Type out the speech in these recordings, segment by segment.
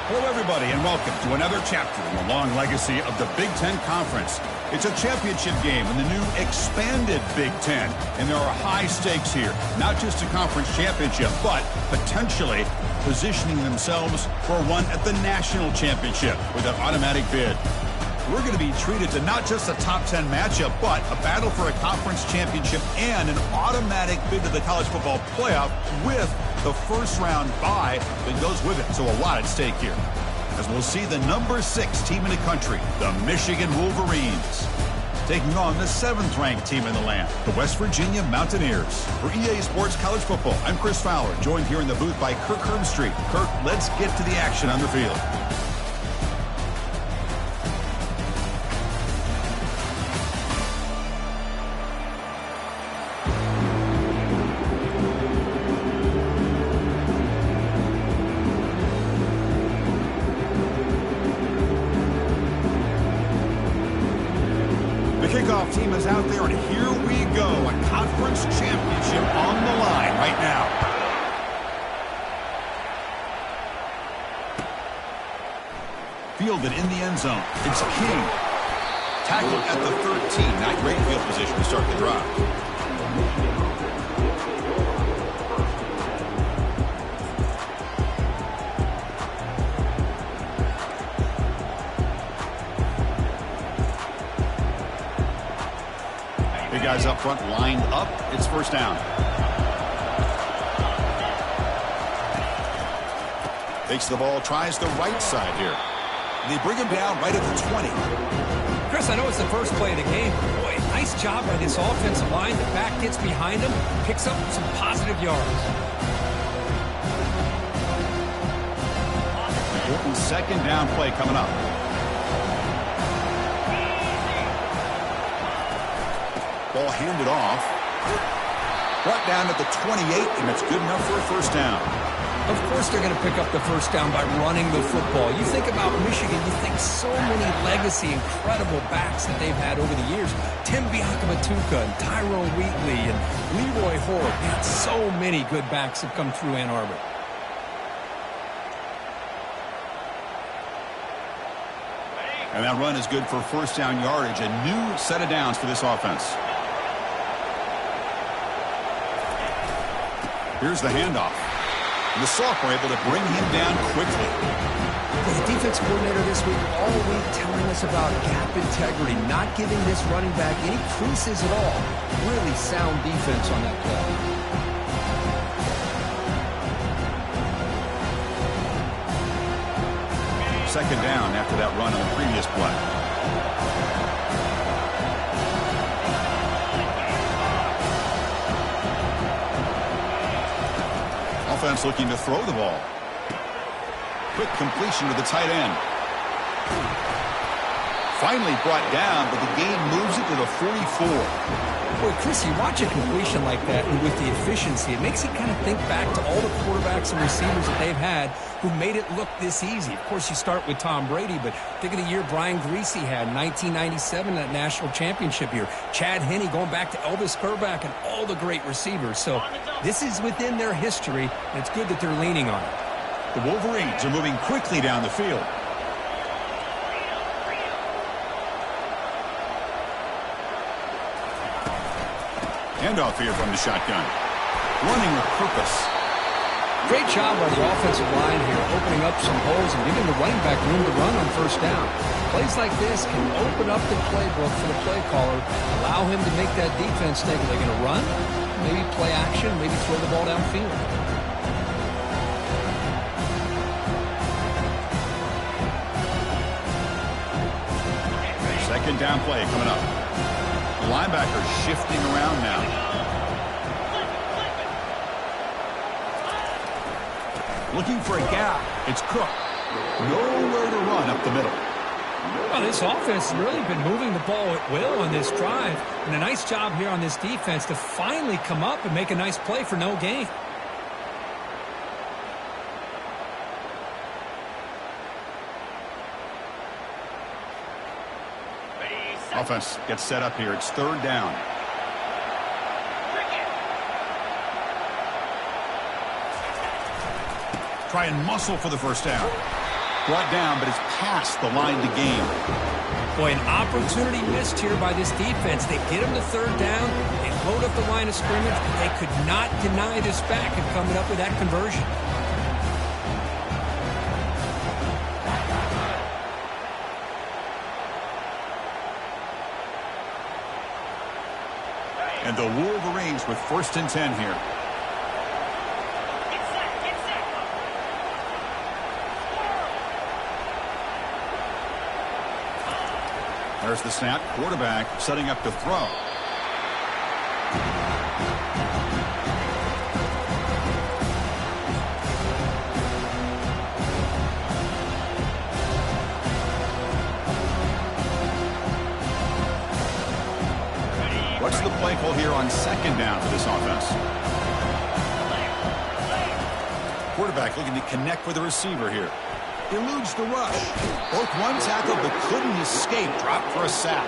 Hello, everybody, and welcome to another chapter in the long legacy of the Big Ten Conference. It's a championship game in the new expanded Big Ten, and there are high stakes here. Not just a conference championship, but potentially positioning themselves for one at the national championship with an automatic bid. We're going to be treated to not just a top 10 matchup, but a battle for a conference championship and an automatic bid to the college football playoff with the first round bye that goes with it. So a lot at stake here. As we'll see the number 6 team in the country, the Michigan Wolverines, taking on the 7th ranked team in the land, the West Virginia Mountaineers. For EA Sports College Football, I'm Chris Fowler, joined here in the booth by Kirk Herbstreit. Kirk, let's get to the action on the field. Kickoff team is out there, and here we go. A conference championship on the line right now. Fielded in the end zone. It's King. Tackled at the 13. Not great field position to start the drive. Guys up front lined up. It's first down. Takes the ball, tries the right side here. They bring him down right at the 20. Chris, I know it's the first play of the game. Boy, nice job by this offensive line. The back gets behind him, picks up some positive yards. Important second down play coming up. Ball handed off. Brought down at the 28, and it's good enough for a first down. Of course they're going to pick up the first down by running the football. You think about Michigan, you think so many legacy, incredible backs that they've had over the years. Tim Biakabatuka and Tyrone Wheatley and Leroy Hoare. Man, so many good backs have come through Ann Arbor. And that run is good for first down yardage. A new set of downs for this offense. Here's the handoff. And the Sophomore able to bring him down quickly. The defense coordinator this week all week telling us about gap integrity, not giving this running back any creases at all. Really sound defense on that play. Second down after that run on the previous play. Offense looking to throw the ball. Quick completion to the tight end. Finally brought down, but the gain moves it to the 44. Boy, Chris, you watch a completion like that, and with the efficiency, it makes you kind of think back to all the quarterbacks and receivers that they've had who made it look this easy. Of course, you start with Tom Brady, but think of the year Brian Griese had in 1997, that national championship year. Chad Henne going back to Elvis Grbac and all the great receivers. So this is within their history, and it's good that they're leaning on it. The Wolverines are moving quickly down the field. Handoff here from the shotgun. Running with purpose. Great job by the offensive line here, opening up some holes and giving the running back room to run on first down. Plays like this can open up the playbook for the play caller, allow him to make that defense think, are they going to run? Maybe play action, maybe throw the ball downfield. Second down play coming up. The linebacker shifting around now. Looking for a gap. It's Cook. Nowhere to run up the middle. Well, this offense has really been moving the ball at will on this drive. And a nice job here on this defense to finally come up and make a nice play for no gain. Offense gets set up here. It's third down. Try and muscle for the first down. Brought down, but it's past the line to gain. Boy, an opportunity missed here by this defense. They get him to third down. They load up the line of scrimmage. But they could not deny this back and coming up with that conversion. And the Wolverines with 1st and 10 here. There's the snap. Quarterback setting up to throw. What's the play call here on 2nd down for this offense? Quarterback looking to connect with the receiver here. Eludes the rush. Broke one tackle but couldn't escape. Dropped for a sack.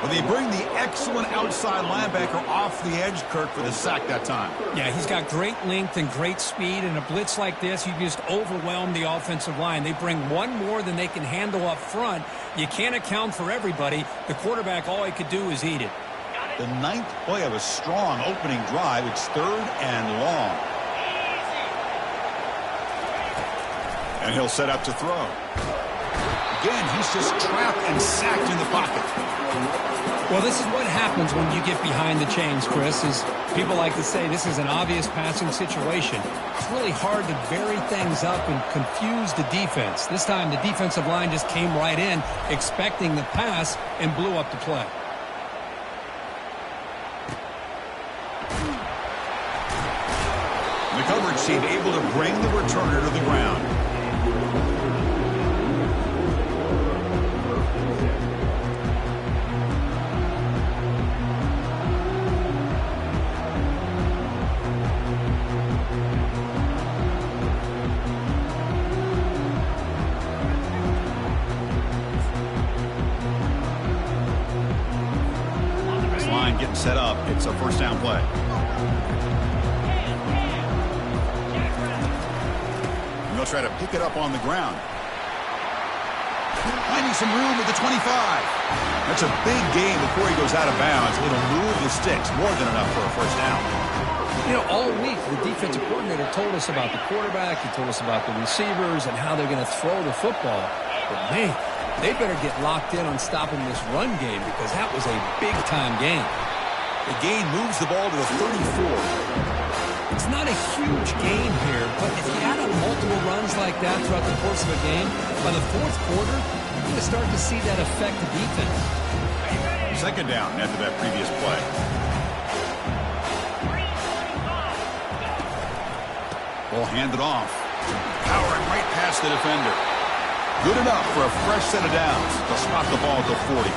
Well, they bring the excellent outside linebacker off the edge, Kirk, for the sack that time. Yeah, he's got great length and great speed. And a blitz like this, you just overwhelm the offensive line. They bring one more than they can handle up front. You can't account for everybody. The quarterback, all he could do is eat it. The 9th play of a strong opening drive. It's 3rd and long. And he'll set up to throw. Again, he's just trapped and sacked in the pocket. Well, this is what happens when you get behind the chains, Chris, is people like to say this is an obvious passing situation. It's really hard to vary things up and confuse the defense. This time, the defensive line just came right in, expecting the pass, and blew up the play. The coverage team able to bring the returner to the ground. This line getting set up. It's a 1st down play. They'll try to pick it up on the ground. Finding some room at the 25. That's a big gain before he goes out of bounds. It'll move the sticks. More than enough for a 1st down. You know, all week, the defensive coordinator told us about the quarterback. He told us about the receivers and how they're going to throw the football. But, man, they better get locked in on stopping this run game because that was a big-time game. The gain moves the ball to the 34. It's not a huge gain here, but if you add up multiple runs like that throughout the course of a game, by the 4th quarter, you're going to start to see that affect the defense. 2nd down after that previous play. Ball handed off. Powering right past the defender. Good enough for a fresh set of downs. They'll spot the ball at the 40.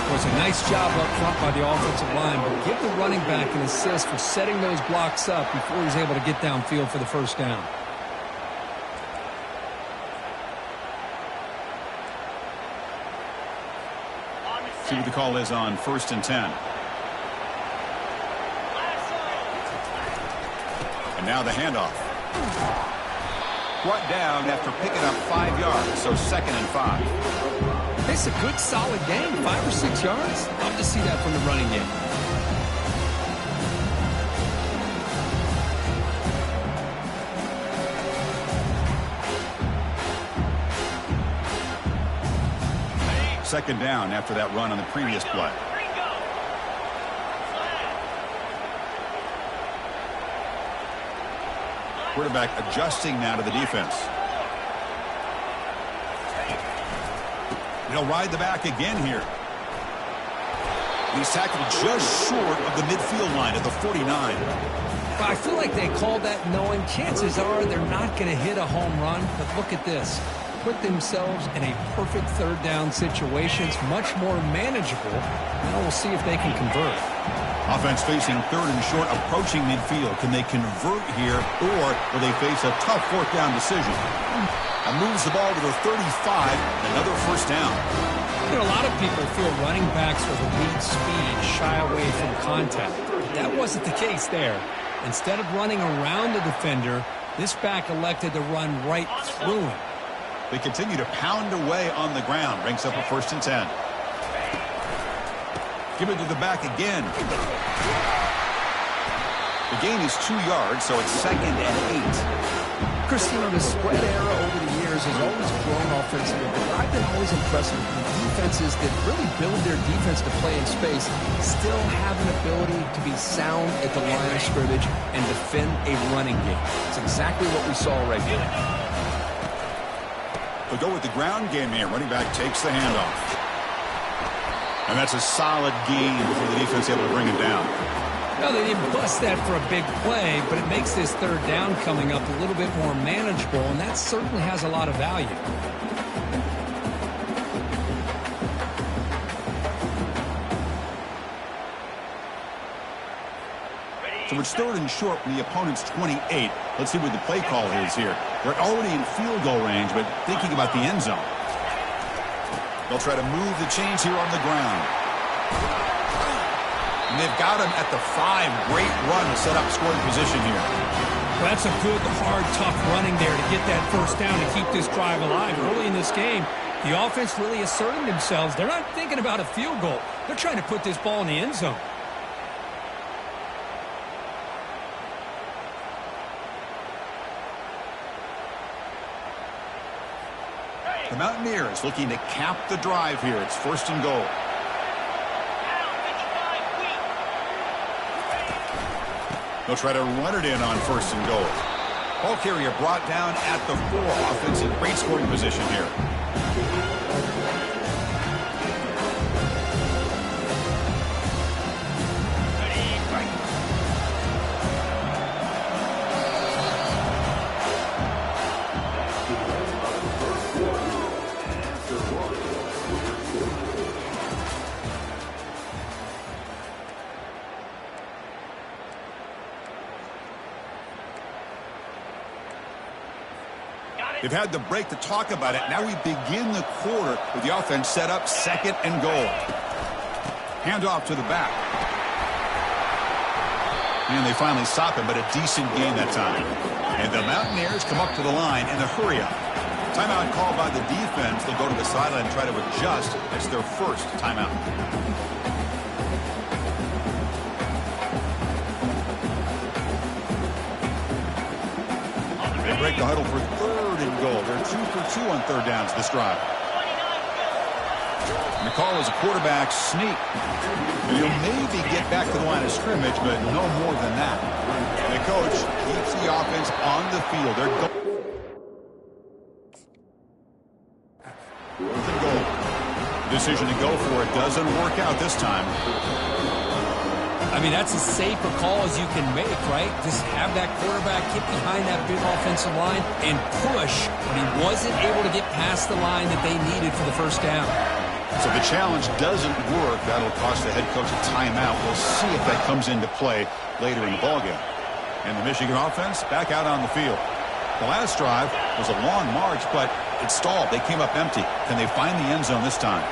It was a nice job up front by the offensive line, but give the running back an assist for setting those blocks up before he's able to get downfield for the 1st down. See what the call is on 1st and 10. And now the handoff. Brought down after picking up 5 yards, so 2nd and 5. It's a good, solid game, 5 or 6 yards. Love to see that from the running game. Second down after that run on the previous play. Quarterback adjusting now to the defense. He'll ride the back again here. He's tackled just short of the midfield line at the 49. Well, I feel like they called that knowing chances are they're not going to hit a home run. But look at this. Put themselves in a perfect 3rd down situation. It's much more manageable. Now we'll see if they can convert. Offense facing 3rd and short, approaching midfield. Can they convert here, or will they face a tough 4th down decision? And moves the ball to the 35, another 1st down. You know, a lot of people feel running backs with elite speed shy away from contact. That wasn't the case there. Instead of running around the defender, this back elected to run right through him. They continue to pound away on the ground. Brings up a 1st and 10. Give it to the back again. The gain is 2 yards, so it's 2nd and 8. Chris, you know, the spread era over the years has always grown offensively, but I've been always impressed with the defenses that really build their defense to play in space, still have an ability to be sound at the line of scrimmage and defend a running game. It's exactly what we saw right here. They'll go with the ground game here. Running back takes the handoff. And that's a solid gain for the defense able to bring him down. No, they didn't bust that for a big play, but it makes this 3rd down coming up a little bit more manageable, and that certainly has a lot of value. So it's 3rd and short from the opponent's 28. Let's see what the play call is here. They're already in field goal range, but thinking about the end zone. They'll try to move the chains here on the ground. And they've got him at the 5. Great run to set up scoring position here. Well, that's a good, hard, tough running there to get that 1st down to keep this drive alive. Early in this game, the offense really asserting themselves. They're not thinking about a field goal. They're trying to put this ball in the end zone. The Mountaineers looking to cap the drive here. It's 1st and goal. They'll try to run it in on 1st and goal. Ball carrier brought down at the 4. Offense in great scoring position here. They've had the break to talk about it. Now we begin the quarter with the offense set up 2nd and goal. Handoff to the back. And they finally stop him, but a decent gain that time. And the Mountaineers come up to the line in a hurry-up. Timeout called by the defense. They'll go to the sideline and try to adjust. It's their 1st timeout. They break the huddle for 3rd and goal. They're 2 for 2 on 3rd downs this drive. And the call is a quarterback sneak. And he'll maybe get back to the line of scrimmage, but no more than that. And the coach keeps the offense on the field. They're going. 4th and goal. Decision to go for it doesn't work out this time. I mean, that's as safe a call as you can make, right? Just have that quarterback get behind that big offensive line and push, but he wasn't able to get past the line that they needed for the 1st down. So if the challenge doesn't work, that'll cost the head coach a timeout. We'll see if that comes into play later in the ballgame. And the Michigan offense back out on the field. The last drive was a long march, but it stalled. They came up empty. Can they find the end zone this time?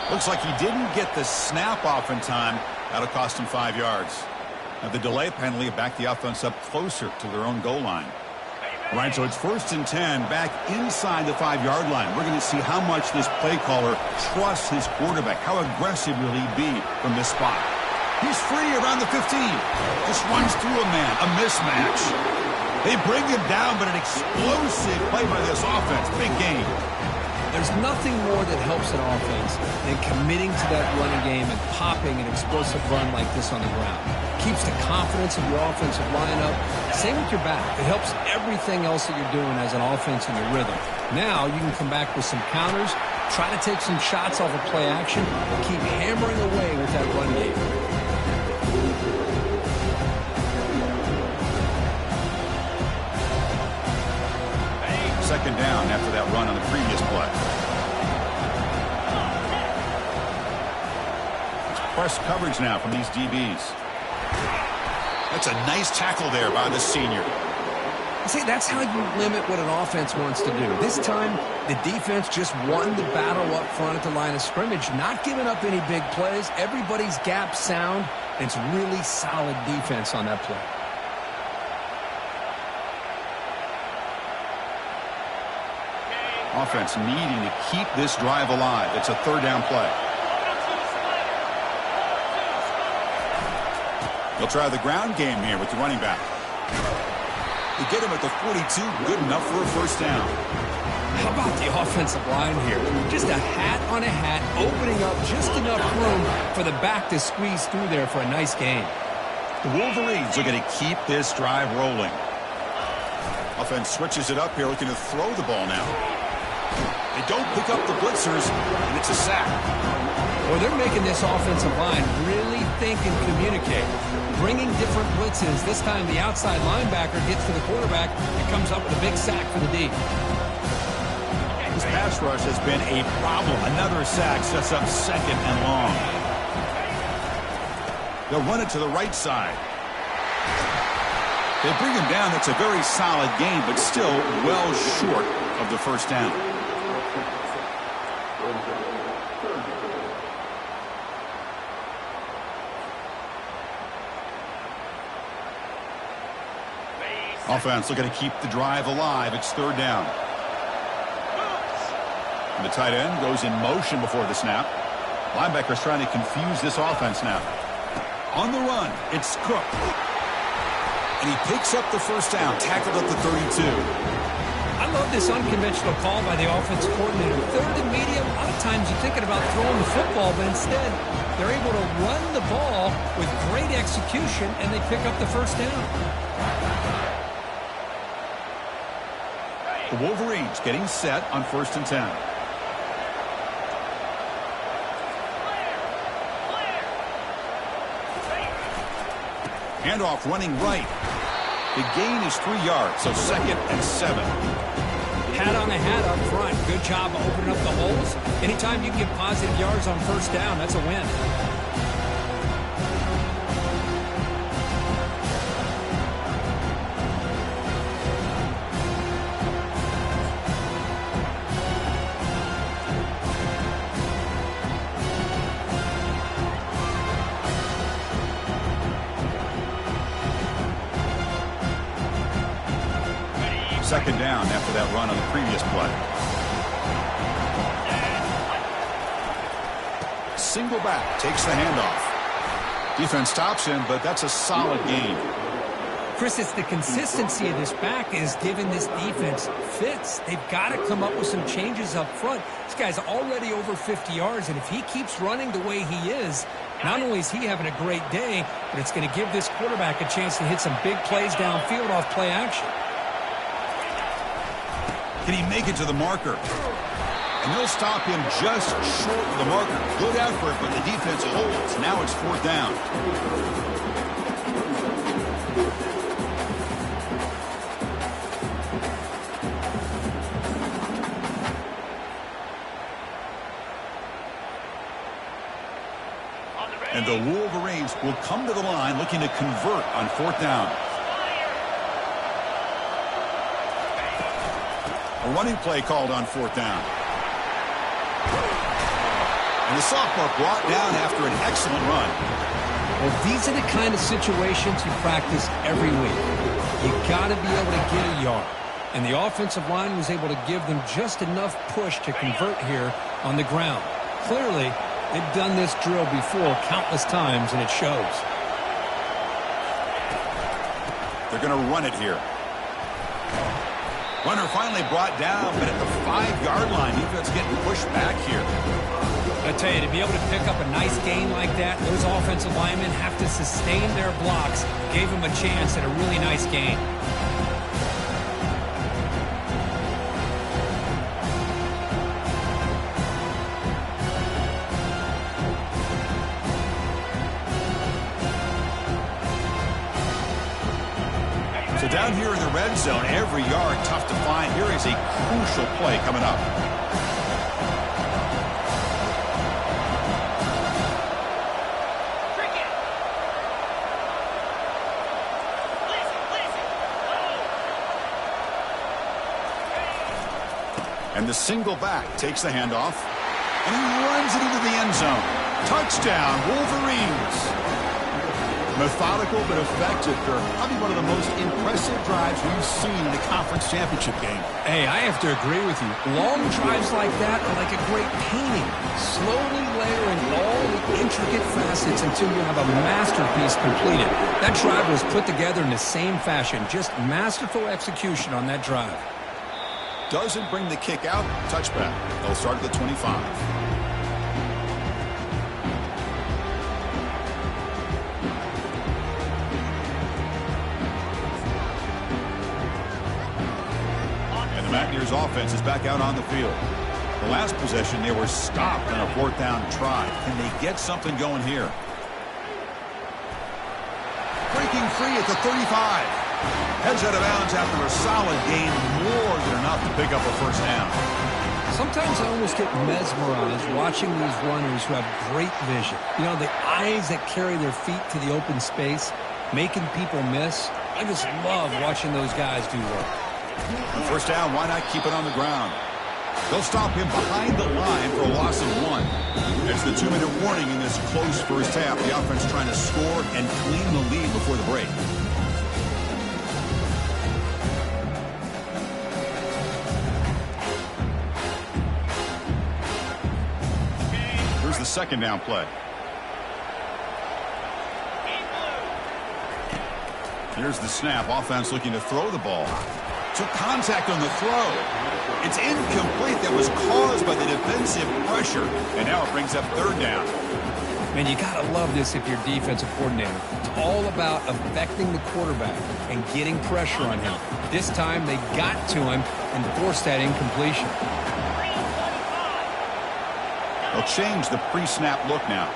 Looks like he didn't get the snap off in time. That'll cost him 5 yards. Now the delay penalty backed the offense up closer to their own goal line. Right, so it's 1st and 10 back inside the 5-yard line. We're going to see how much this play caller trusts his quarterback. How aggressive will he be from this spot? He's free around the 15. Just runs through a man. A mismatch. They bring him down, but an explosive play by this offense. Big game. There's nothing more that helps an offense than committing to that running game and popping an explosive run like this on the ground. Keeps the confidence of your offensive lineup. Same with your back. It helps everything else that you're doing as an offense in your rhythm. Now you can come back with some counters, try to take some shots off of play action, and keep hammering away with that run game. 2nd down after that run on the previous play. Press coverage now from these DBs. That's a nice tackle there by the senior. See, that's how you limit what an offense wants to do. This time, the defense just won the battle up front at the line of scrimmage, not giving up any big plays. Everybody's gap sound. It's really solid defense on that play. Offense needing to keep this drive alive. It's a third down play. They'll try the ground game here with the running back. They get him at the 42, good enough for a first down. How about the offensive line here? Just a hat on a hat, opening up just enough room for the back to squeeze through there for a nice gain. The Wolverines are going to keep this drive rolling. Offense switches it up here, looking to throw the ball now. They don't pick up the blitzers, and it's a sack. Well, they're making this offensive line really think and communicate. Bringing different blitzes. This time the outside linebacker gets to the quarterback and comes up with a big sack for the D. This pass rush has been a problem. Another sack sets up second and long. They'll run it to the right side. They bring him down. That's a very solid game, but still well short of the first down. Offense looking to keep the drive alive. It's third down. And the tight end goes in motion before the snap. Linebackers trying to confuse this offense now. On the run, it's Cook. And he picks up the first down, tackled at the 32. I love this unconventional call by the offensive coordinator. Third and medium, a lot of times you're thinking about throwing the football, but instead they're able to run the ball with great execution, and they pick up the first down. The Wolverines getting set on 1st and 10. Handoff running right. The gain is 3 yards, so 2nd and 7. Hat on a hat up front. Good job opening up the holes. Anytime you can get positive yards on first down, that's a win. Second down after that run on the previous play. Single back, takes the handoff. Defense stops him, but that's a solid gain. Chris, it's the consistency of this back is giving this defense fits. They've got to come up with some changes up front. This guy's already over 50 yards, and if he keeps running the way he is, not only is he having a great day, but it's going to give this quarterback a chance to hit some big plays downfield off play action. Can he make it to the marker? And they'll stop him just short of the marker. Good effort, but the defense holds. Now it's 4th down. And the Wolverines will come to the line looking to convert on 4th down. A running play called on 4th down. And the sophomore brought down after an excellent run. Well, these are the kind of situations you practice every week. You got to be able to get a yard. And the offensive line was able to give them just enough push to convert here on the ground. Clearly, they've done this drill before countless times, and it shows. They're going to run it here. Runner finally brought down, but at the 5-yard line, defense getting pushed back here. I tell you, to be able to pick up a nice gain like that, those offensive linemen have to sustain their blocks. Gave them a chance at a really nice gain. So down here in the red zone, every yard tough to find. Here is a crucial play coming up. And the single back takes the handoff, and he runs it into the end zone. Touchdown, Wolverines. Methodical but effective. They're probably one of the most impressive impressive drives we've seen in a conference championship game. Hey, I have to agree with you. Long drives like that are like a great painting. Slowly layering all the intricate facets until you have a masterpiece completed. That drive was put together in the same fashion. Just masterful execution on that drive. Doesn't bring the kick out. Touchback. They'll start at the 25. Mountaineers offense is back out on the field. The last possession, they were stopped on a fourth down try. Can they get something going here? Breaking free at the 35. Heads out of bounds after a solid gain, more than enough to pick up a first down. Sometimes I almost get mesmerized watching these runners who have great vision. You know, the eyes that carry their feet to the open space, making people miss. I just love watching those guys do work. On first down, why not keep it on the ground? They'll stop him behind the line for a loss of 1. It's the 2-minute warning in this close first half. The offense trying to score and clean the lead before the break. Here's the second down play. Here's the snap. Offense looking to throw the ball. Took contact on the throw. It's incomplete. That was caused by the defensive pressure. And now it brings up third down. Man, you got to love this if you're defensive coordinator. It's all about affecting the quarterback and getting pressure on him. This time they got to him and forced that incompletion. They'll change the pre-snap look now.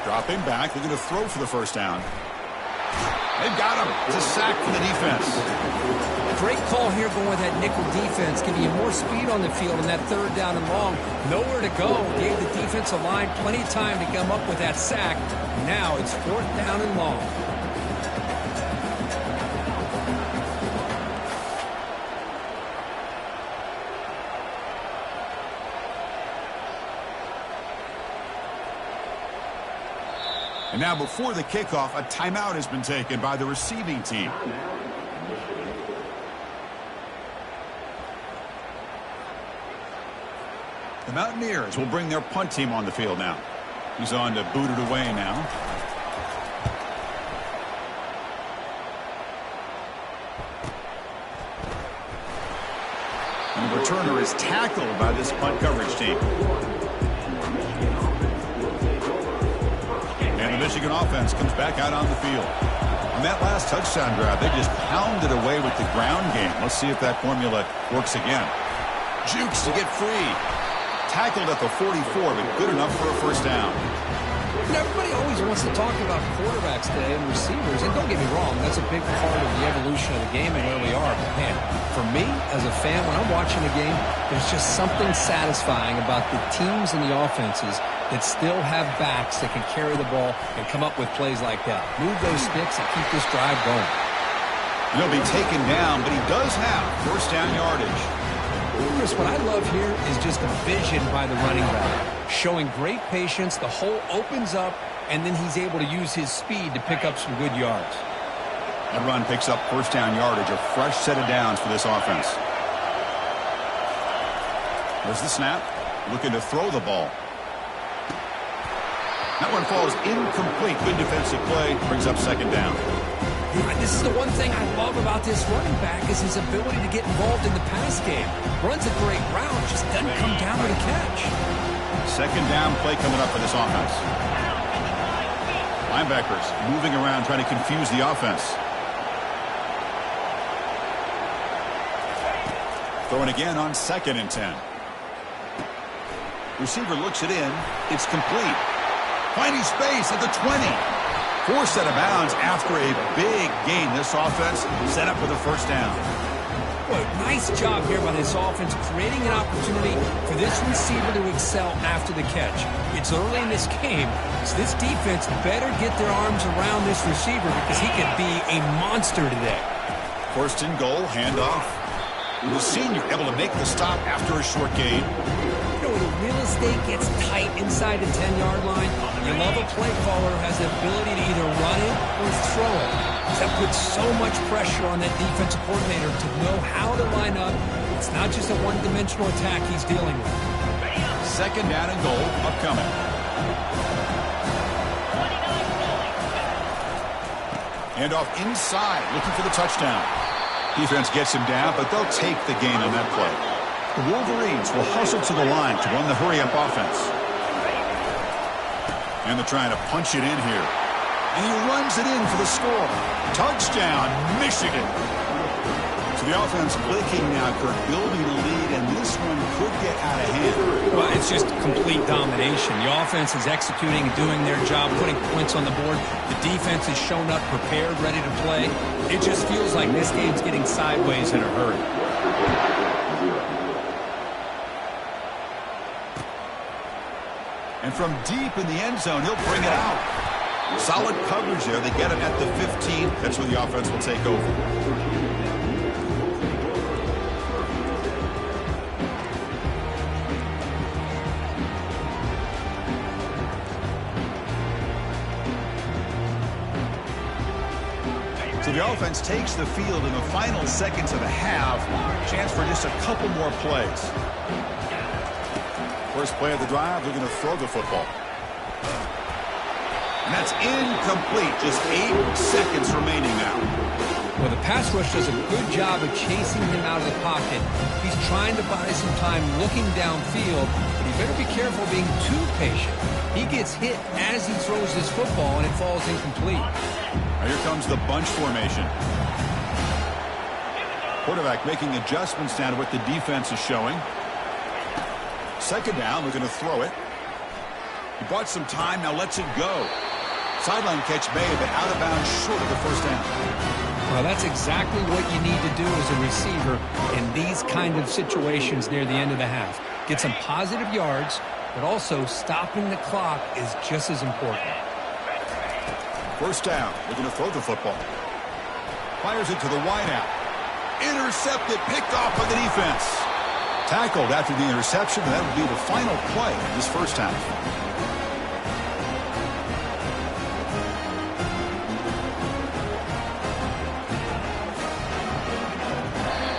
Dropping back, they're going to throw for the first down. They've got him. It's a sack for the defense. Great call here going with that nickel defense, giving you more speed on the field on that third down and long. Nowhere to go. Gave the defensive line plenty of time to come up with that sack. Now it's fourth down and long. And now before the kickoff, a timeout has been taken by the receiving team. The Mountaineers will bring their punt team on the field now. He's on to boot it away now. And the returner is tackled by this punt coverage team. The Michigan offense comes back out on the field. On that last touchdown drive, they just pounded away with the ground game. Let's see if that formula works again. Jukes to get free. Tackled at the 44, but good enough for a first down. Everybody always wants to talk about quarterbacks today and receivers, and don't get me wrong, that's a big part of the evolution of the game and where we are. But man, for me, as a fan, when I'm watching a game, there's just something satisfying about the teams and the offenses that still have backs that can carry the ball and come up with plays like that. Move those sticks and keep this drive going. He'll be taken down, but he does have first down yardage. Chris, what I love here is just the vision by the running back. Showing great patience, the hole opens up, and then he's able to use his speed to pick up some good yards. That run picks up first down yardage, a fresh set of downs for this offense. There's the snap, looking to throw the ball. That one falls incomplete. Good defensive play. Brings up second down. This is the one thing I love about this running back is his ability to get involved in the pass game. Runs a great route, just doesn't come down to the catch. Second down play coming up for this offense. Linebackers moving around trying to confuse the offense. Throwing again on 2nd and 10. Receiver looks it in. It's complete. Finding space at the 20. Forced out of bounds after a big gain. This offense set up for the first down. Boy, nice job here by this offense, creating an opportunity for this receiver to excel after the catch. It's early in this game, so this defense better get their arms around this receiver because he could be a monster today. First and goal, handoff. The senior able to make the stop after a short gain. You know, with a real estate gets tight inside the 10-yard line, you love a play caller who has the ability to either run it or throw it. That puts so much pressure on that defensive coordinator to know how to line up. It's not just a one-dimensional attack he's dealing with. Second down and goal upcoming. And off inside, looking for the touchdown. Defense gets him down, but they'll take the gain on that play. The Wolverines will hustle to the line to run the hurry-up offense. And they're trying to punch it in here. And he runs it in for the score. Touchdown, Michigan. So the offense blinking now, Kirk, building a lead, and this one could get out of hand. Well, it's just complete domination. The offense is executing and doing their job, putting points on the board. The defense has shown up, prepared, ready to play. It just feels like this game's getting sideways in a hurry. And from deep in the end zone, he'll bring it out. Solid coverage there. They get him at the 15. That's where the offense will take over. So the offense takes the field in the final seconds of the half. Chance for just a couple more plays. First play of the drive, they're going to throw the football. And that's incomplete. Just 8 seconds remaining now. Well, the pass rush does a good job of chasing him out of the pocket. He's trying to buy some time looking downfield, but he better be careful being too patient. He gets hit as he throws his football, and it falls incomplete. Now here comes the bunch formation. Quarterback making adjustments down to what the defense is showing. Second down, we're going to throw it. He bought some time, now lets it go. Sideline catch may have been out of bounds short of the first down. Well, that's exactly what you need to do as a receiver in these kind of situations near the end of the half. Get some positive yards, but also stopping the clock is just as important. First down, they're going to throw the football. Fires it to the wideout. Intercepted, picked off by the defense. Tackled after the interception, and that will be the final play of this first half.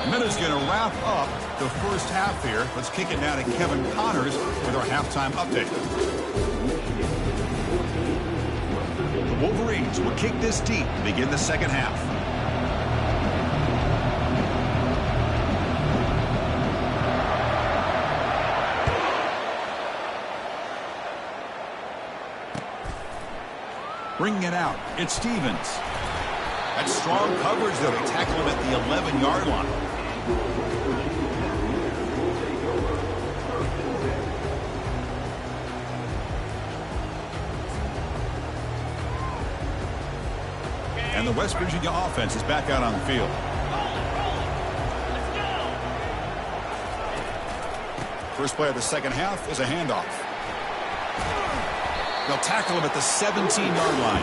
And that is going to wrap up the first half here. Let's kick it now to Kevin Connors with our halftime update. The Wolverines will kick this deep to begin the second half. Bringing it out, it's Stevens. That's strong coverage, though. They tackle him at the 11-yard line. And the West Virginia offense is back out on the field. First play of the second half is a handoff. They'll tackle him at the 17-yard line.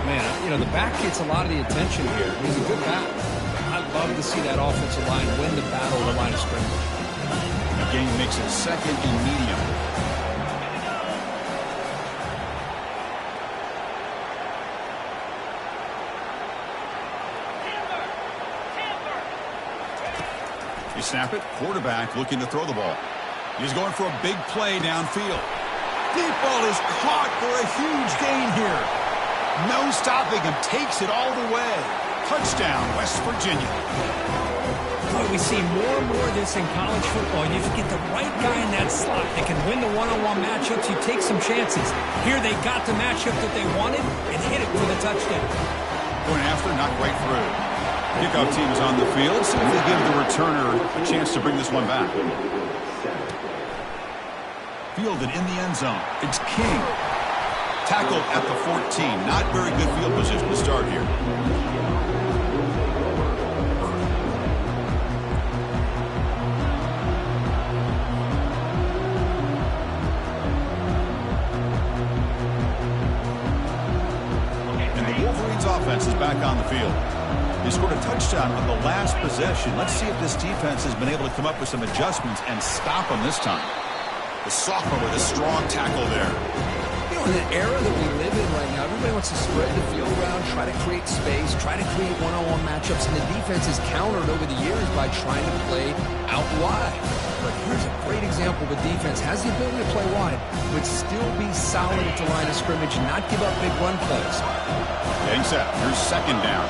Man, you know, the back gets a lot of the attention here. He's a good back. I'd love to see that offensive line win the battle of the line of scrimmage. The game makes it second and medium. You snap it, quarterback looking to throw the ball. He's going for a big play downfield. Deep ball is caught for a huge gain here. No stopping him. Takes it all the way. Touchdown, West Virginia. Boy, we see more and more of this in college football. If you get the right guy in that slot that can win the one-on-one matchups, you take some chances. Here they got the matchup that they wanted and hit it for the touchdown. Going after, not quite through. Kickoff team is on the field. See if they give the returner a chance to bring this one back. Fielded in the end zone. It's King. Tackled at the 14. Not very good field position to start here. And the Wolverines offense is back on the field. They scored a touchdown on the last possession. Let's see if this defense has been able to come up with some adjustments and stop them this time. The sophomore with a strong tackle there. You know, in the era that we live in right now, everybody wants to spread the field around, try to create space, try to create one-on-one matchups, and the defense is countered over the years by trying to play out wide. But here's a great example of a defense has the ability to play wide, but still be solid at the line of scrimmage and not give up big run plays. Getting set. Here's second down.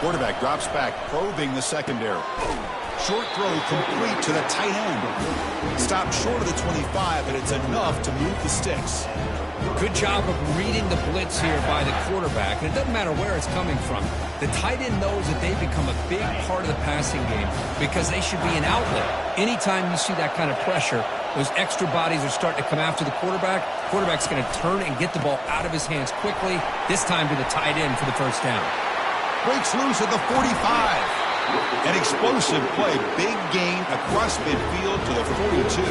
Quarterback drops back, probing the secondary. Short throw complete to the tight end. Stopped short of the 25, but it's enough to move the sticks. Good job of reading the blitz here by the quarterback. And it doesn't matter where it's coming from. The tight end knows that they've become a big part of the passing game because they should be an outlet. Anytime you see that kind of pressure, those extra bodies are starting to come after the quarterback. Quarterback's going to turn and get the ball out of his hands quickly, this time to the tight end for the first down. Breaks loose at the 45. An explosive play. Big gain across midfield to the 42.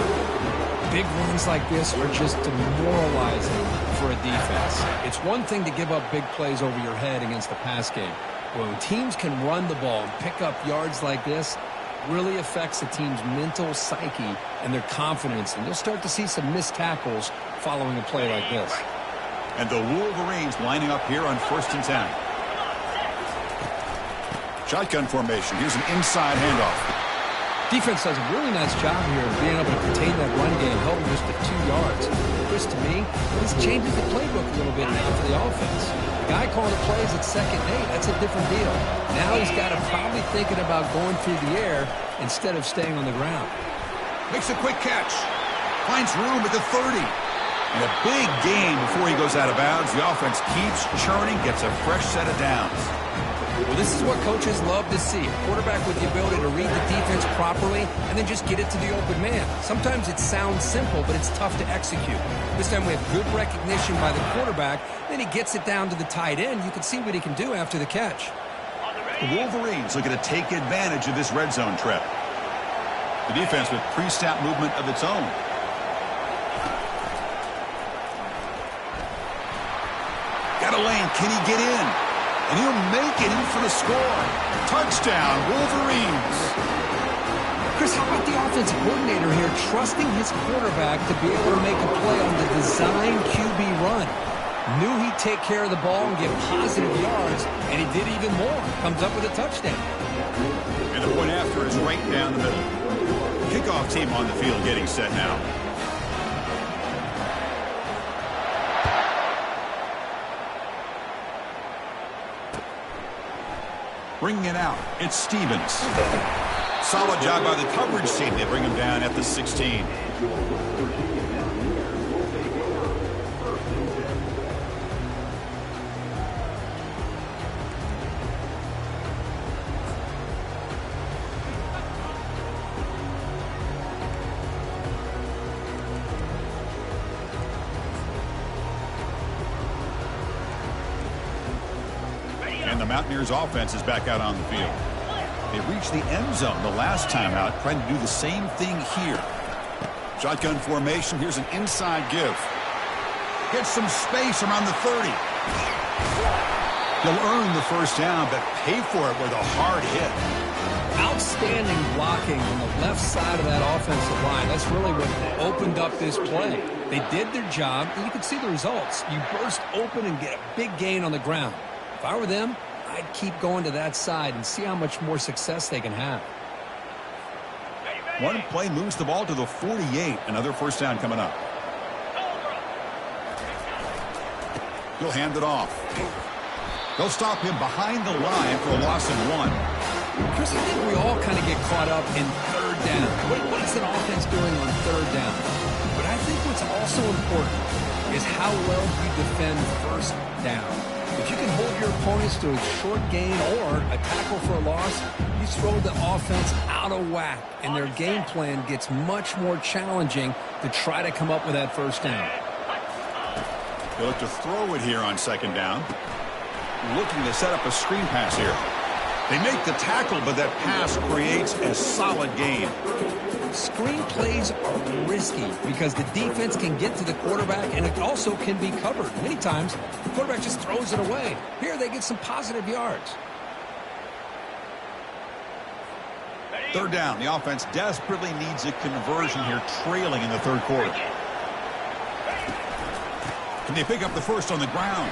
Big runs like this are just demoralizing for a defense. It's one thing to give up big plays over your head against the pass game. When teams can run the ball and pick up yards like this, really affects the team's mental psyche and their confidence. And you'll start to see some missed tackles following a play like this. And the Wolverines lining up here on 1st and 10. Shotgun formation. Here's an inside handoff. Defense does a really nice job here of being able to contain that run game, held just to 2 yards. Chris, to me, this changes the playbook a little bit now for the offense. The guy calling the plays at 2nd and 8, that's a different deal. Now he's got to probably thinking about going through the air instead of staying on the ground. Makes a quick catch. Finds room at the 30. And a big gain before he goes out of bounds. The offense keeps churning, gets a fresh set of downs. Well, this is what coaches love to see. A quarterback with the ability to read the defense properly and then just get it to the open man. Sometimes it sounds simple, but it's tough to execute. This time we have good recognition by the quarterback. Then he gets it down to the tight end. You can see what he can do after the catch. The Wolverines looking to take advantage of this red zone trip. The defense with pre-snap movement of its own. Got a lane. Can he get in? And he'll make it in for the score. Touchdown, Wolverines. Chris, how about the offensive coordinator here trusting his quarterback to be able to make a play on the design QB run? Knew he'd take care of the ball and get positive yards, and he did even more. Comes up with a touchdown. And the point after is right down the middle. Kickoff team on the field getting set now. Bringing it out, it's Stevens. Solid job by the coverage team. They bring him down at the 16. And the Mountaineers offense is back out on the field. They reached the end zone the last time out, trying to do the same thing here. Shotgun formation. Here's an inside give. Gets some space around the 30. He'll earn the first down, but pay for it with a hard hit. Outstanding blocking on the left side of that offensive line. That's really what opened up this play. They did their job, and you can see the results. You burst open and get a big gain on the ground. If I were them, I'd keep going to that side and see how much more success they can have. One play moves the ball to the 48. Another first down coming up. He'll hand it off. They'll stop him behind the line for a loss of 1. Chris, I think we all kind of get caught up in 3rd down. What is an offense doing on 3rd down? But I think what's also important is how well you defend 1st down. If you can hold your opponents to a short gain or a tackle for a loss, you throw the offense out of whack, and their game plan gets much more challenging to try to come up with that first down. They look to throw it here on 2nd down. Looking to set up a screen pass here. They make the tackle, but that pass creates a solid gain. Screen plays are risky because the defense can get to the quarterback, and it also can be covered. Many times, the quarterback just throws it away. Here, they get some positive yards. Third down. The offense desperately needs a conversion here, trailing in the third quarter. Can they pick up the first on the ground?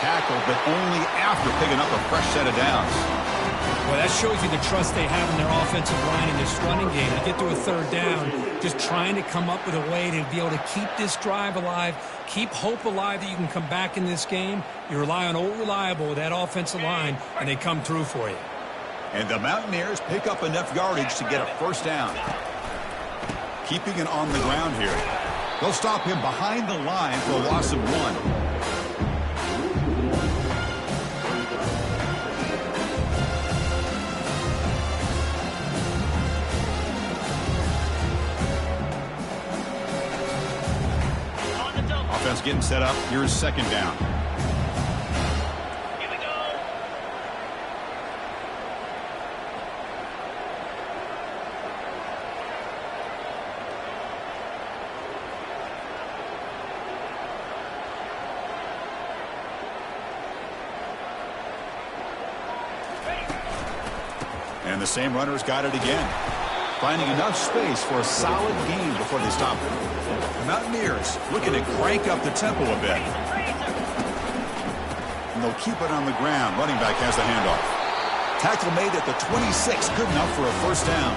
Tackle, but only after picking up a fresh set of downs. Well, that shows you the trust they have in their offensive line in this running game. You get to a third down, just trying to come up with a way to be able to keep this drive alive, keep hope alive that you can come back in this game. You rely on Old Reliable with that offensive line, and they come through for you. And the Mountaineers pick up enough yardage to get a first down. Keeping it on the ground here. They'll stop him behind the line for a loss of 1. Offense getting set up. Here's second down. Here we go. And the same runner's got it again. Finding enough space for a solid gain before they stop it. The Mountaineers looking to crank up the tempo a bit. And they'll keep it on the ground. Running back has the handoff. Tackle made at the 26. Good enough for a first down.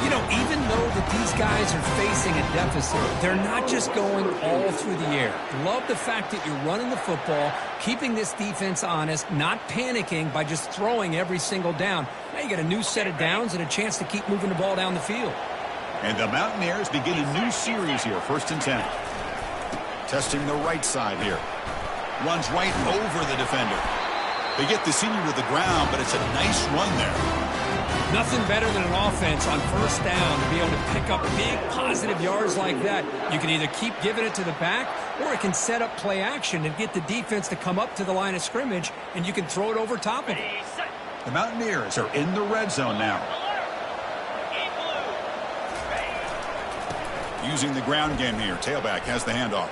You know, even though that these guys are facing a deficit, they're not just going all through the air. Love the fact that you're running the football, keeping this defense honest, not panicking by just throwing every single down. Now you got a new set of downs and a chance to keep moving the ball down the field. And the Mountaineers begin a new series here, 1st and 10. Testing the right side here. Runs right over the defender. They get the senior to the ground, but it's a nice run there. Nothing better than an offense on first down to be able to pick up big positive yards like that. You can either keep giving it to the back, or it can set up play action and get the defense to come up to the line of scrimmage, and you can throw it over top of it. The Mountaineers are in the red zone now. Using the ground game here. Tailback has the handoff.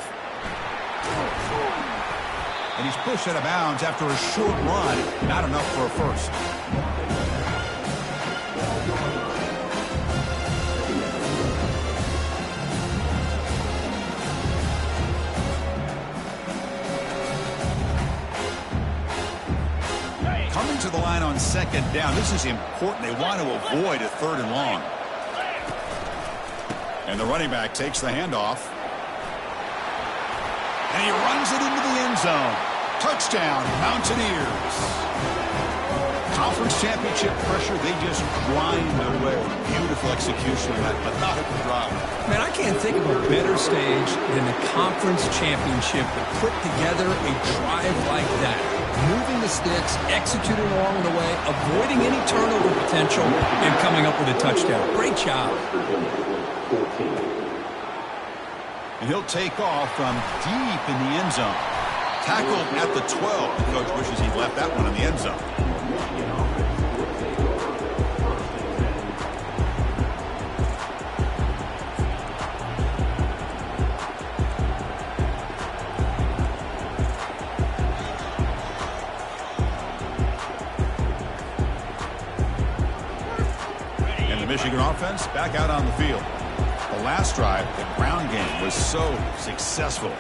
And he's pushed out of bounds after a short run. Not enough for a first. Coming to the line on second down. This is important. They want to avoid a 3rd and long. And the running back takes the handoff. And he runs it into the end zone. Touchdown, Mountaineers. Conference championship pressure, they just grind away. Beautiful execution of that methodical drive. Man, I can't think of a better stage than the conference championship to put together a drive like that. Moving the sticks, executing along the way, avoiding any turnover potential, and coming up with a touchdown. Great job. And he'll take off from deep in the end zone. Tackled at the 12. The coach wishes he'd left that one in the end zone. And the Michigan offense back out on the field. The last drive, the ground game was so successful.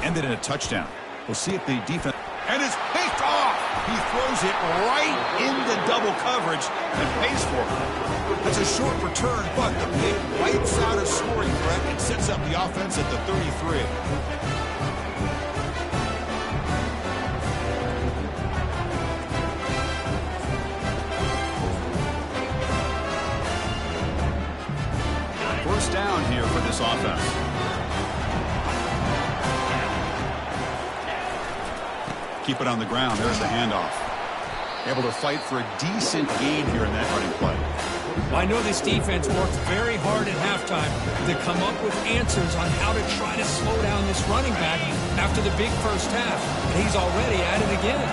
Ended in a touchdown. We'll see if the defense... And it's picked off! He throws it right into double coverage and pays for it. That's a short return, but the pick wipes out a scoring threat and sets up the offense at the 33. First down here for this offense. Keep it on the ground. There's the handoff. Able to fight for a decent gain here in that running play. Well, I know this defense worked very hard at halftime to come up with answers on how to try to slow down this running back after the big first half. And he's already at it again.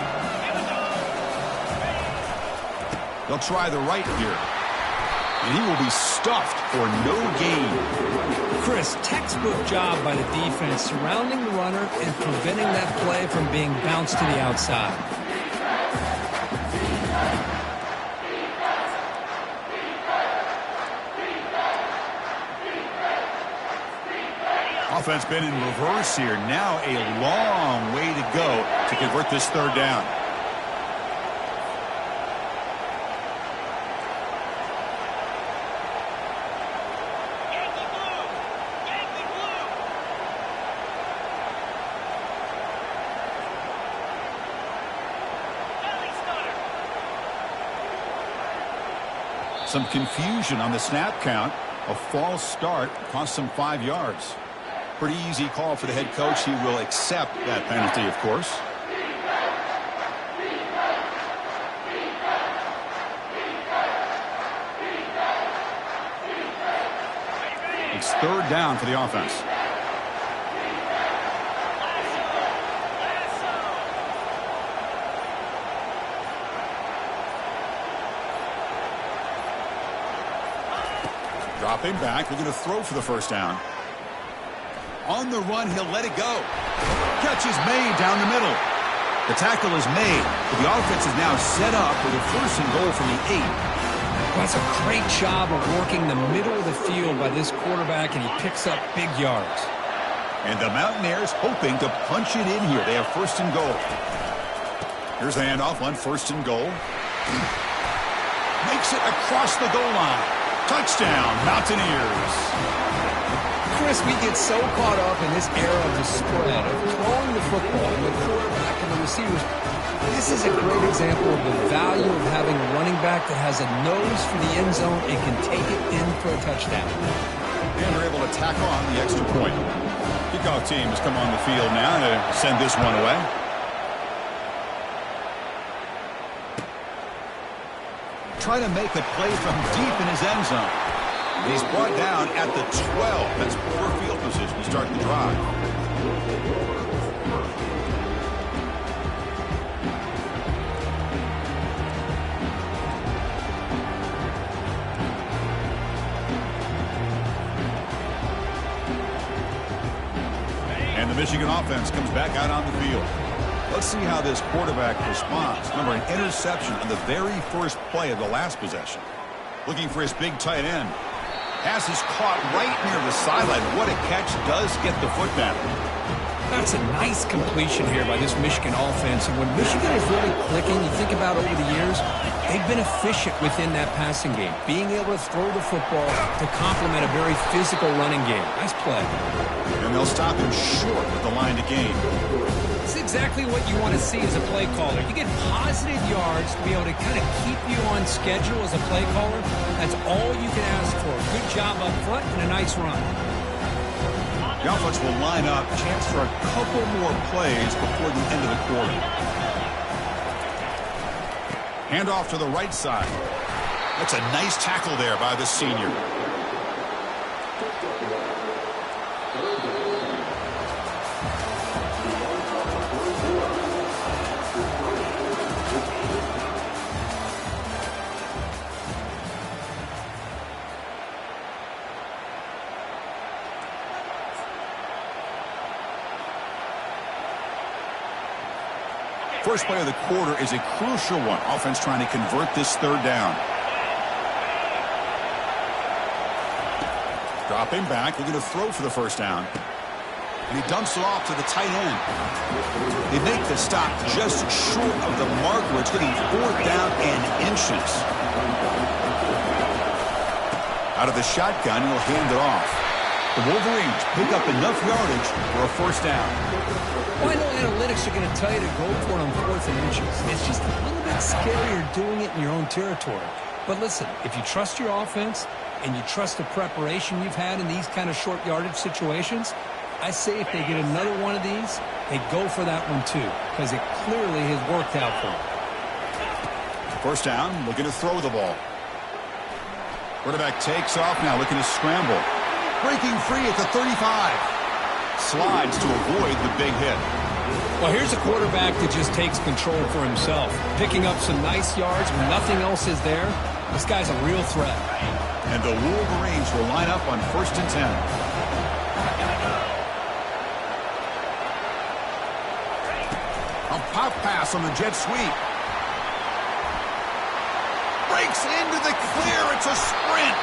They'll try the right here. And he will be stuffed for no gain. Chris, textbook job by the defense surrounding the runner and preventing that play from being bounced to the outside. offense been in reverse here. Now a long way to go to convert this third down. Some confusion on the snap count. A false start cost some 5 yards. Pretty easy call for the head coach. He will accept that penalty, of course. It's third down for the offense. Dropping back, we're going to throw for the first down. On the run, he'll let it go. Catch is made down the middle. The tackle is made, but the offense is now set up with a first and goal from the 8. That's a great job of working the middle of the field by this quarterback, and he picks up big yards. And the Mountaineers hoping to punch it in here. They have first and goal. Here's the handoff on first and goal. Makes it across the goal line. Touchdown, Mountaineers. Chris, we get so caught up in this era of the spread, of throwing the football, and the quarterback and the receivers. This is a great example of the value of having a running back that has a nose for the end zone and can take it in for a touchdown. And they're able to tack on the extra point. Kickoff team has come on the field now to send this one away. Try to make a play from deep in his end zone. He's brought down at the 12. That's poor field position to start the drive. And the Michigan offense comes back out on the field. Let's see how this quarterback responds. Remember, an interception on the very first play of the last possession. Looking for his big tight end. Pass is caught right near the sideline. What a catch. Does get the foot down. That's a nice completion here by this Michigan offense. And when Michigan is really clicking, you think about over the years, they've been efficient within that passing game. Being able to throw the football to complement a very physical running game. Nice play. And they'll stop him short with the line to gain. It's exactly what you want to see as a play caller. You get positive yards to be able to kind of keep you on schedule as a play caller. That's all you can ask for. Good job up front and a nice run. The offense will line up. Chance for a couple more plays before the end of the quarter. Hand off to the right side. That's a nice tackle there by the senior. First play of the quarter is a crucial one. Offense trying to convert this third down. Dropping back, looking to throw for the first down. And he dumps it off to the tight end. They make the stop just short of the marker. It's getting fourth down and inches. Out of the shotgun, he'll hand it off. The Wolverines pick up enough yardage for a first down. Well, I know analytics are going to tell you to go for it on fourth and inches. It's just a little bit scarier doing it in your own territory. But listen, if you trust your offense and you trust the preparation you've had in these kind of short yardage situations, I say if they get another one of these, they go for that one too, because it clearly has worked out for them. First down, looking to throw the ball. Quarterback takes off now, looking to scramble. Breaking free at the 35. Slides to avoid the big hit. Well, here's a quarterback that just takes control for himself. Picking up some nice yards when nothing else is there. This guy's a real threat. And the Wolverines will line up on first and 10. A pop pass on the jet sweep. Breaks into the clear. It's a sprint.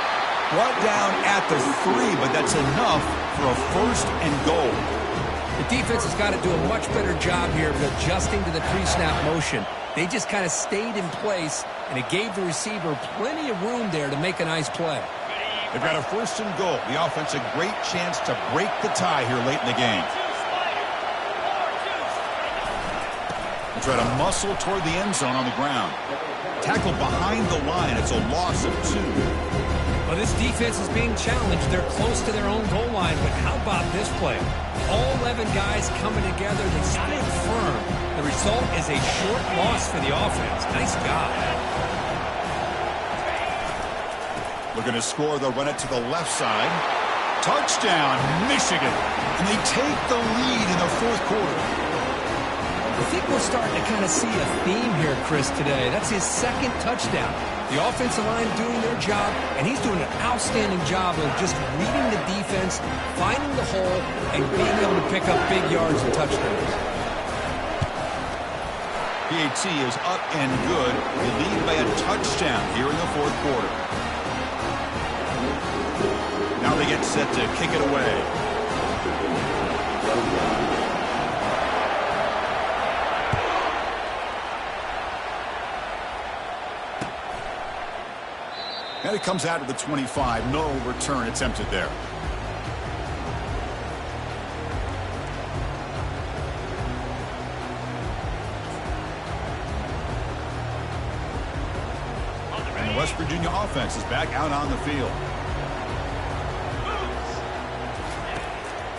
Brought down at the 3, but that's enough for a 1st and goal. The defense has got to do a much better job here of adjusting to the pre-snap motion. They just kind of stayed in place, and it gave the receiver plenty of room there to make a nice play. They've got a 1st and goal. The offense a great chance to break the tie here late in the game. They try to muscle toward the end zone on the ground. Tackle behind the line. It's a loss of 2. Well, this defense is being challenged. They're close to their own goal line, but how about this play? All 11 guys coming together. They stood firm. The result is a short loss for the offense. Nice job. Looking to score. They'll run it to the left side. Touchdown, Michigan. And they take the lead in the 4th quarter. I think we're starting to kind of see a theme here, Chris, today. That's his 2nd touchdown. The offensive line doing their job, and he's doing an outstanding job of just reading the defense, finding the hole, and being able to pick up big yards and touchdowns. PAT is up and good. They lead by a touchdown here in the 4th quarter. Now they get set to kick it away. And it comes out of the 25. No return attempted there. And the West Virginia offense is back out on the field.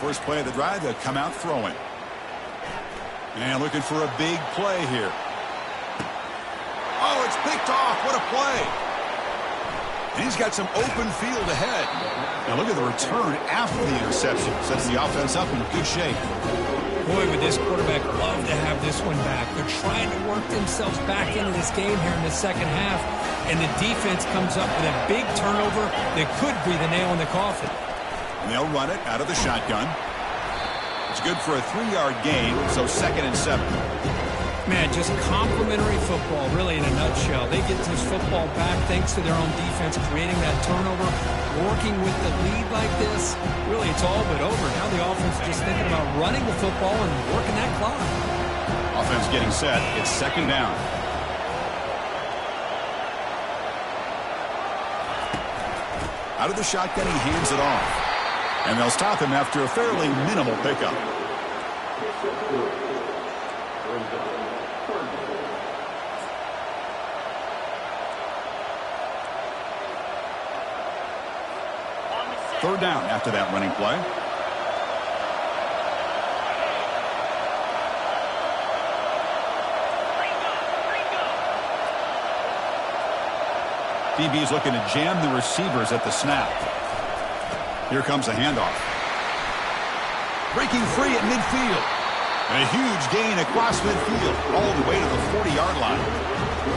First play of the drive, they'll come out throwing. And looking for a big play here. Oh, it's picked off. What a play. And he's got some open field ahead. Now look at the return after the interception. Sets the offense up in good shape. Boy, would this quarterback love to have this one back. They're trying to work themselves back into this game here in the 2nd half. And the defense comes up with a big turnover that could be the nail in the coffin. And they'll run it out of the shotgun. It's good for a 3-yard gain, so 2nd and 7. Man, just complimentary football, really, in a nutshell. They get this football back thanks to their own defense, creating that turnover, working with the lead like this. Really, it's all but over. Now the offense is just thinking about running the football and working that clock. Offense getting set. It's 2nd down. Out of the shotgun, he hands it off. And they'll stop him after a fairly minimal pickup. Third down after that running play. DB's looking to jam the receivers at the snap. Here comes a handoff. Breaking free at midfield. And a huge gain across midfield all the way to the 40-yard line.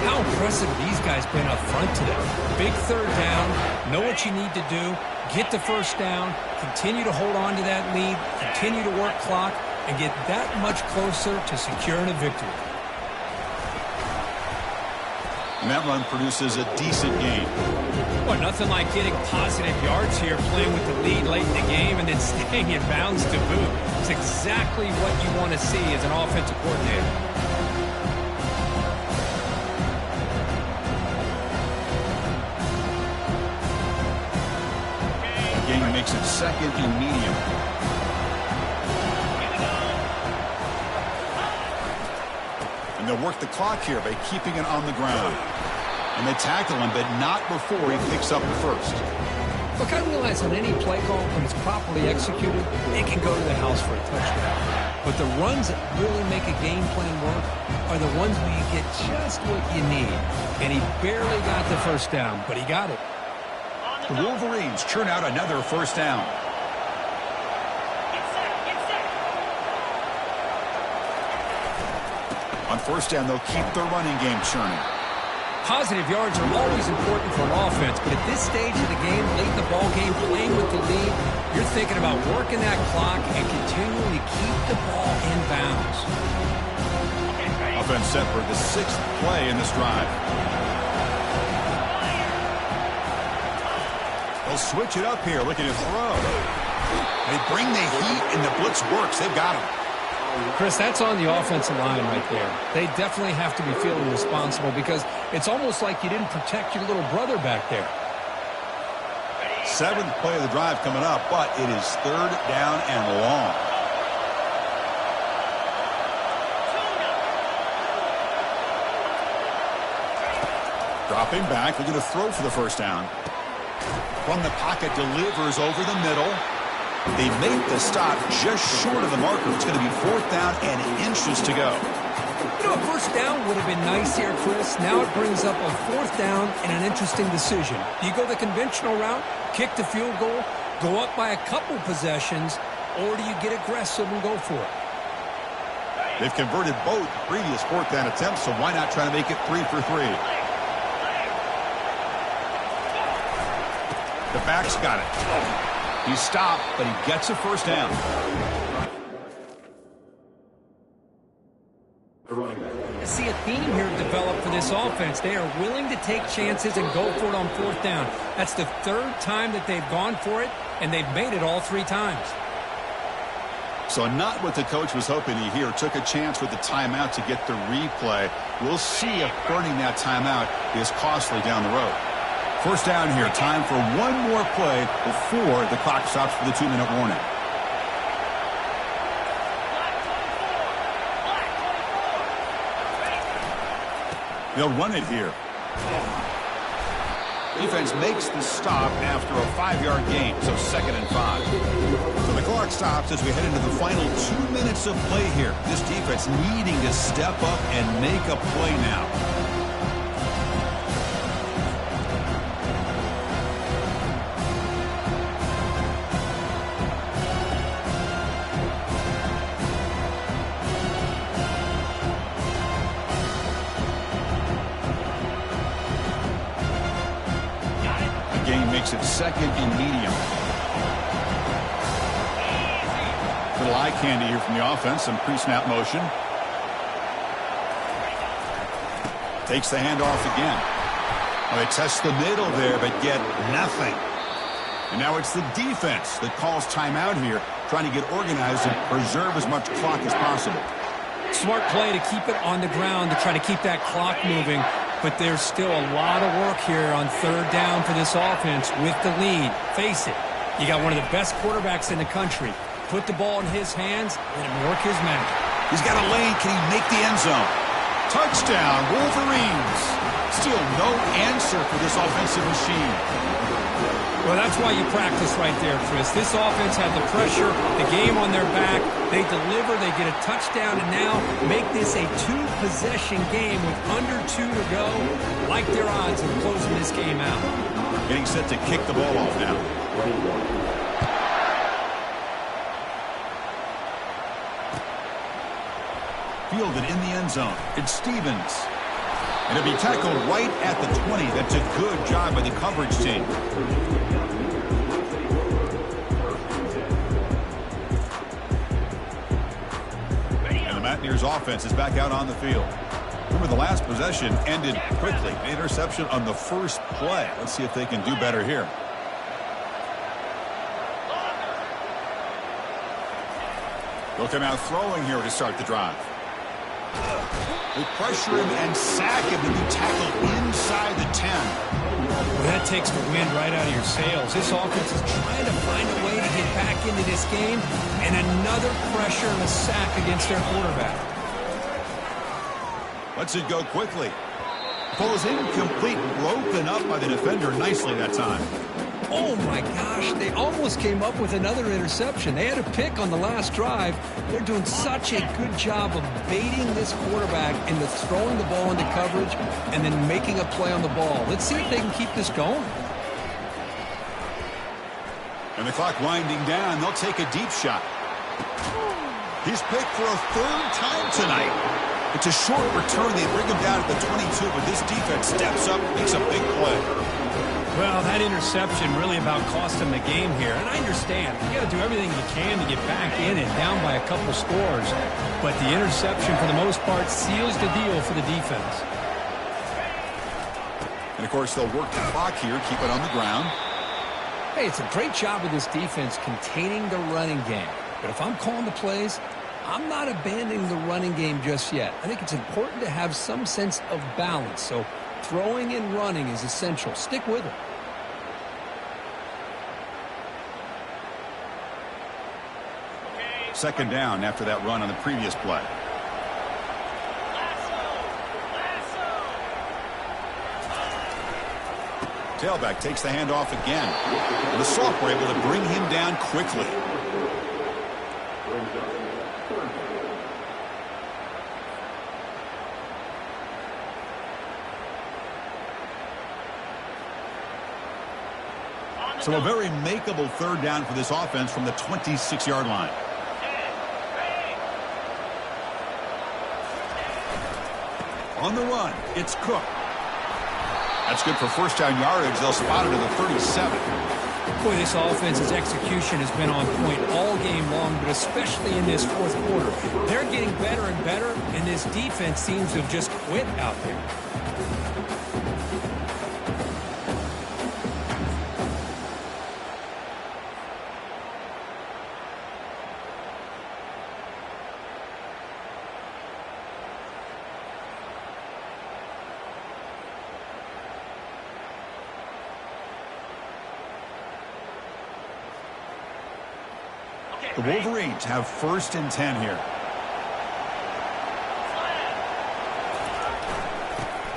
How impressive these guys been up front today. Big 3rd down. Know what you need to do. Get the 1st down. Continue to hold on to that lead. Continue to work clock. And get that much closer to securing a victory. And that run produces a decent gain. Well, nothing like getting positive yards here, playing with the lead late in the game, and then staying in bounds to boot. It's exactly what you want to see as an offensive coordinator. The game makes it 2nd and medium. And they'll work the clock here by keeping it on the ground. And they tackle him, but not before he picks up the 1st. Look, I realize on any play call, when it's properly executed, it can go to the house for a touchdown. But the runs that really make a game plan work are the ones where you get just what you need. And he barely got the 1st down, but he got it. The Wolverines churn out another 1st down. On 1st down, they'll keep their running game churning. Positive yards are always important for an offense, but at this stage of the game, late in the ball game, playing with the lead, you're thinking about working that clock and continuing to keep the ball in bounds. Offense set for the 6th play in this drive. They'll switch it up here, looking to throw. They bring the heat, and the blitz works. They've got him. Chris, that's on the offensive line right there. They definitely have to be feeling responsible because it's almost like you didn't protect your little brother back there. 7th play of the drive coming up, but it is 3rd down and long. Dropping back, looking to throw for the first down. From the pocket, delivers over the middle. They make the stop just short of the marker. It's going to be 4th down and inches to go. You know, a first down would have been nice here, Chris. Now it brings up a 4th down and an interesting decision. Do you go the conventional route, kick the field goal, go up by a couple possessions, or do you get aggressive and go for it? They've converted both previous 4th down attempts, so why not try to make it 3 for 3? The back's got it. He stopped, but he gets a first down. I see a theme here develop for this offense. They are willing to take chances and go for it on 4th down. That's the 3rd time that they've gone for it, and they've made it all 3 times. So not what the coach was hoping to hear. Took a chance with the timeout to get the replay. We'll see if burning that timeout is costly down the road. First down here. Time for one more play before the clock stops for the 2-minute warning. They'll run it here. Defense makes the stop after a 5-yard gain, so 2nd and 5. So the clock stops as we head into the final 2 minutes of play here. This defense needing to step up and make a play now. Makes it 2nd and medium. Little eye candy here from the offense. Some pre-snap motion. Takes the handoff again. Well, they test the middle there, but get nothing. And now it's the defense that calls timeout here, trying to get organized and preserve as much clock as possible. Smart play to keep it on the ground to try to keep that clock moving. But there's still a lot of work here on 3rd down for this offense with the lead. Face it, you got one of the best quarterbacks in the country. Put the ball in his hands, let him work his magic. He's got a lane. Can he make the end zone? Touchdown, Wolverines. Still no answer for this offensive machine. Well, that's why you practice right there, Chris. This offense had the pressure, the game on their back. They deliver, they get a touchdown, and now make this a 2-possession game with under 2 to go. Like their odds of closing this game out. Getting set to kick the ball off now. Fielded in the end zone. It's Stevens. And it'll be tackled right at the 20. That's a good job by the coverage team. And the Mountaineers offense is back out on the field. Remember, the last possession ended quickly. An interception on the first play. Let's see if they can do better here. They'll come out throwing here to start the drive. They pressure him and sack him to be tackled inside the 10. Well, that takes the wind right out of your sails. This offense is trying to find a way to get back into this game, and another pressure and a sack against their quarterback. Lets it go quickly. Falls incomplete, broken up by the defender nicely that time. Oh, my gosh, they almost came up with another interception. They had a pick on the last drive. They're doing such a good job of baiting this quarterback into throwing the ball into coverage and then making a play on the ball. Let's see if they can keep this going. And the clock winding down. They'll take a deep shot. He's picked for a 3rd time tonight. It's a short return. They bring him down at the 22, but this defense steps up, makes a big play. Well, that interception really about cost him the game here. And I understand. You got to do everything you can to get back in and down by a couple scores. But the interception, for the most part, seals the deal for the defense. And, of course, they'll work the clock here, keep it on the ground. Hey, it's a great job of this defense containing the running game. But if I'm calling the plays, I'm not abandoning the running game just yet. I think it's important to have some sense of balance. So throwing and running is essential. Stick with it. Second down after that run on the previous play. Tailback takes the handoff again. And the sophomore able to bring him down quickly. So a very makeable third down for this offense from the 26-yard line. On the run, it's Cook. That's good for first down yardage. They'll spot it at the 37. Boy, this offense's execution has been on point all game long, but especially in this fourth quarter. They're getting better and better, and this defense seems to have just quit out there. The Wolverines have first and 10 here.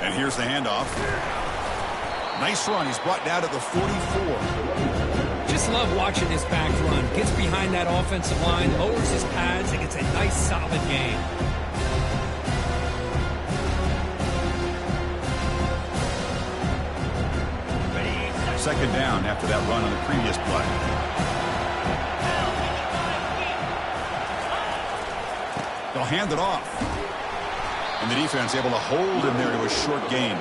And here's the handoff. Nice run. He's brought down to the 44. Just love watching this back run. Gets behind that offensive line, lowers his pads, and gets a nice solid gain. Second down after that run on the previous play. They'll hand it off. And the defense able to hold him there to a short gain.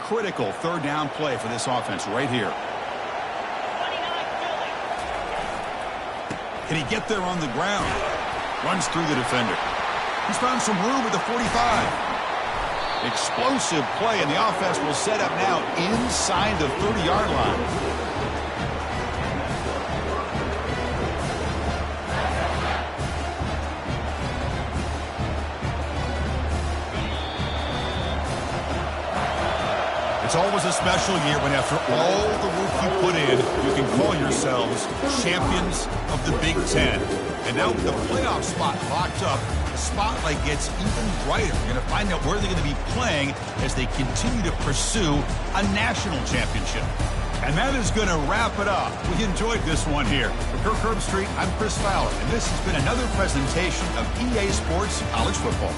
Critical third down play for this offense right here. Can he get there on the ground? Runs through the defender. He's found some room at the 45. Explosive play, and the offense will set up now inside the 30-yard line. It's always a special year when after all the work you put in, you can call yourselves champions of the Big Ten. And now with the playoff spot locked up, the spotlight gets even brighter. We're going to find out where they're going to be playing as they continue to pursue a national championship. And that is going to wrap it up. We enjoyed this one here. For Kirk Herbstreit, I'm Chris Fowler, and this has been another presentation of EA Sports College Football.